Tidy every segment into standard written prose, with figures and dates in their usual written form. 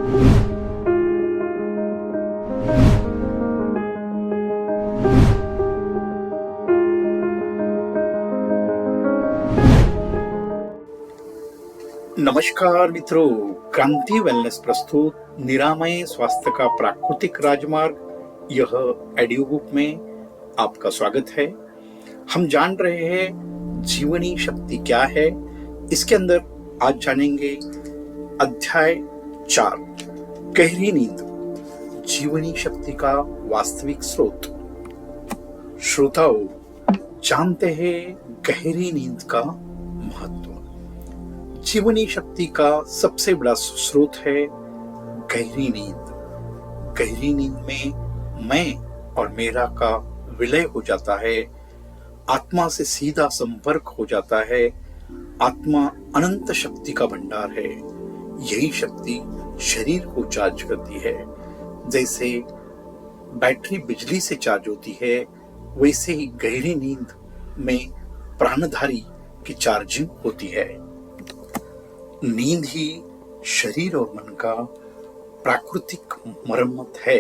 नमस्कार मित्रों, क्रांति वेलनेस प्रस्तुत निरामय स्वास्थ्य का प्राकृतिक राजमार्ग यह ऑडियो बुक में आपका स्वागत है। हम जान रहे हैं जीवनी शक्ति क्या है। इसके अंदर आज जानेंगे अध्याय 4, गहरी नींद, जीवनी शक्ति का वास्तविक स्रोत। श्रोताओ, जानते हैं गहरी नींद का महत्व। जीवनी शक्ति का सबसे बड़ा स्रोत है गहरी नींद। गहरी नींद में मैं और मेरा का विलय हो जाता है, आत्मा से सीधा संपर्क हो जाता है। आत्मा अनंत शक्ति का भंडार है। यही शक्ति शरीर को चार्ज करती है। जैसे बैटरी बिजली से चार्ज होती है, वैसे ही गहरी नींद में प्राणधारी की चार्जिंग होती है। नींद ही शरीर और मन का प्राकृतिक मरम्मत है।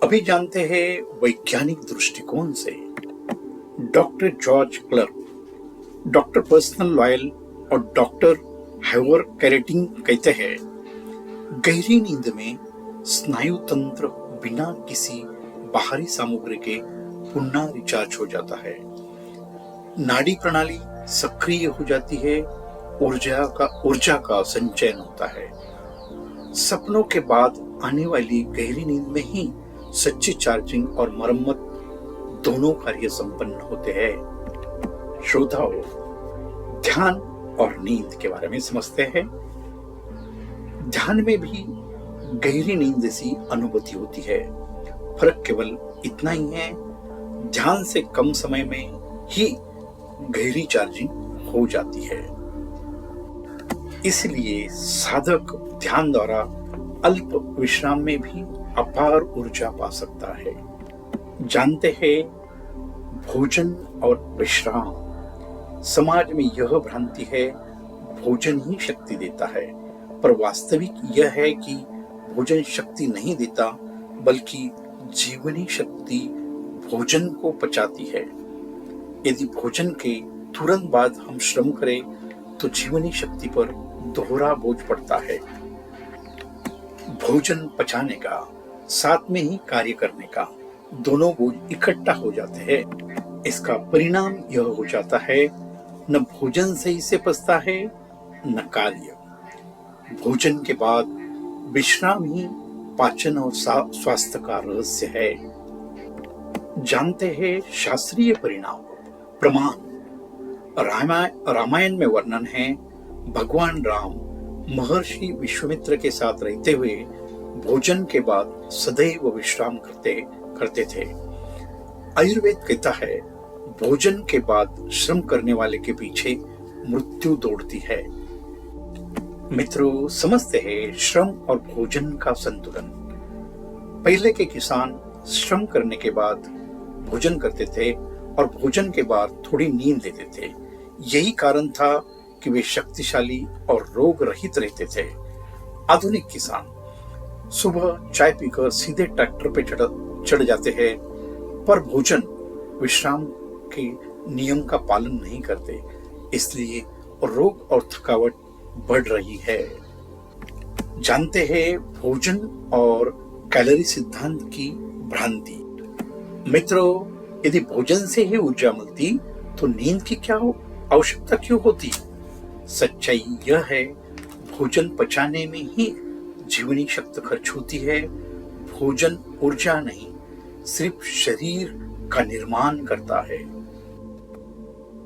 अभी जानते हैं वैज्ञानिक दृष्टिकोण से। Doctor George clerk, doctor personal loyal और डॉक्टर हैवर कैरेटिंग कहते हैं, गहरी नींद में स्नायु तंत्र बिना किसी बाहरी सामग्री के पुनः रिचार्ज हो जाता है। नाड़ी प्रणाली सक्रिय हो जाती है। ऊर्जा का संचयन होता है। सपनों के बाद आने वाली गहरी नींद में ही सच्ची चार्जिंग और मरम्मत दोनों कार्य संपन्न होते हैं। श्रोताओ, ध्यान और नींद के बारे में समझते हैं। ध्यान में भी गहरी नींद जैसी अनुभूति होती है। फर्क केवल इतना ही है, ध्यान से कम समय में ही गहरी चार्जिंग हो जाती है। इसलिए साधक ध्यान द्वारा अल्प विश्राम में भी अपार ऊर्जा पा सकता है। जानते हैं, भोजन और विश्राम। समाज में यह भ्रांति है भोजन ही शक्ति देता है, पर वास्तविक यह है कि भोजन शक्ति नहीं देता, बल्कि जीवनी शक्ति भोजन को पचाती है। यदि भोजन के तुरंत बाद हम श्रम करें तो जीवनी शक्ति पर दोहरा बोझ पड़ता है। भोजन पचाने का, साथ में ही कार्य करने का, दोनों बोझ इकट्ठा हो जाते हैं। इसका परिणाम यह हो जाता है, न भोजन सही से पचता है न कार्य। भोजन के बाद विश्राम ही पाचन और स्वास्थ्य का रहस्य है। जानते हैं शास्त्रीय परिणाम, प्रमाण। रामायण में वर्णन है, भगवान राम महर्षि विश्वामित्र के साथ रहते हुए भोजन के बाद सदैव विश्राम करते थे। आयुर्वेद कहता है, भोजन के बाद श्रम करने वाले के पीछे मृत्यु दौड़ती है। मित्रों, समझते हैं श्रम और भोजन का संतुलन। पहले के किसान श्रम करने के बाद भोजन करते थे और भोजन के बाद थोड़ी नींद लेते थे। यही कारण था कि वे शक्तिशाली और रोग रहित रहते थे। आधुनिक किसान सुबह चाय पीकर सीधे ट्रैक्टर पे चढ़ जाते हैं, पर भोजन विश्राम के नियम का पालन नहीं करते। इसलिए रोग और थकावट बढ़ रही है। जानते हैं भोजन और कैलोरी सिद्धांत की भ्रांति। मित्रों, यदि भोजन से ही ऊर्जा मिलती तो नींद की क्या आवश्यकता क्यों होती? सच्चाई यह है, भोजन पचाने में ही जीवनी शक्ति खर्च होती है। भोजन ऊर्जा नहीं, सिर्फ शरीर का निर्माण करता है।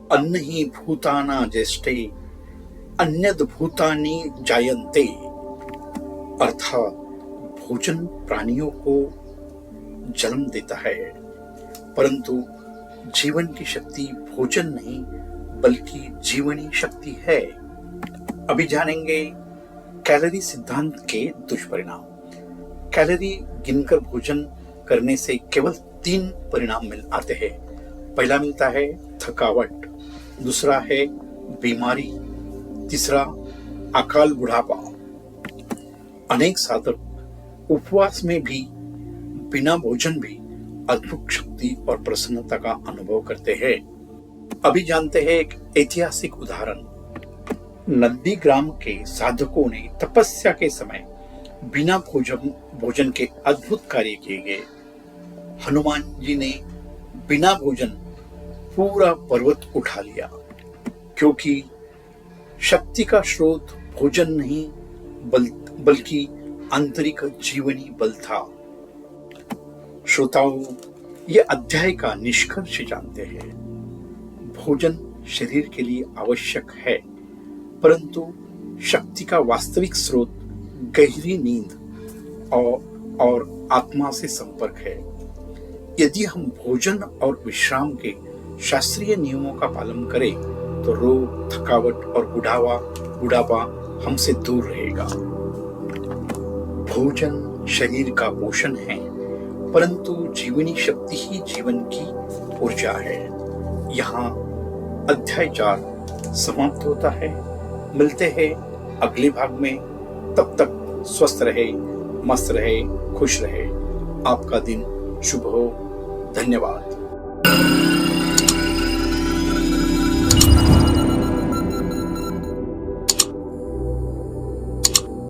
अन्न ही भूताना ज्येष्ठे अन्यद भूतानि जायन्ते। अर्थात भोजन प्राणियों को जन्म देता है, परंतु जीवन की शक्ति भोजन नहीं बल्कि जीवनी शक्ति है। अभी जानेंगे कैलोरी सिद्धांत के दुष्परिणाम। कैलोरी गिनकर भोजन करने से केवल 3 परिणाम आते हैं। पहला मिलता है थकावट, दूसरा है बीमारी, तीसरा अकाल बुढ़ापा। अनेक साधक उपवास में भी बिना भोजन भी अद्भुत शक्ति और प्रसन्नता का अनुभव करते हैं। अभी जानते हैं एक ऐतिहासिक उदाहरण। नंदीग्राम के साधकों ने तपस्या के समय बिना भोजन के अद्भुत कार्य किए गए। हनुमान जी ने बिना भोजन पूरा पर्वत उठा लिया, क्योंकि शक्ति का स्रोत भोजन नहीं बल्कि आंतरिक जीवनी बल था। श्रोताओं, ये अध्याय का निष्कर्ष जानते हैं। भोजन शरीर के लिए आवश्यक है, परंतु शक्ति का वास्तविक स्रोत गहरी नींद और आत्मा से संपर्क है। यदि हम भोजन और विश्राम के शास्त्रीय नियमों का पालन करें तो रोग, थकावट और बुढ़ापा हमसे दूर रहेगा। भोजन शरीर का पोषण है, परंतु जीवनी शक्ति ही जीवन की ऊर्जा है। यहाँ अध्याय 4 समाप्त होता है। मिलते हैं अगले भाग में। तब तक स्वस्थ रहे, मस्त रहे, खुश रहे। आपका दिन शुभ हो। धन्यवाद।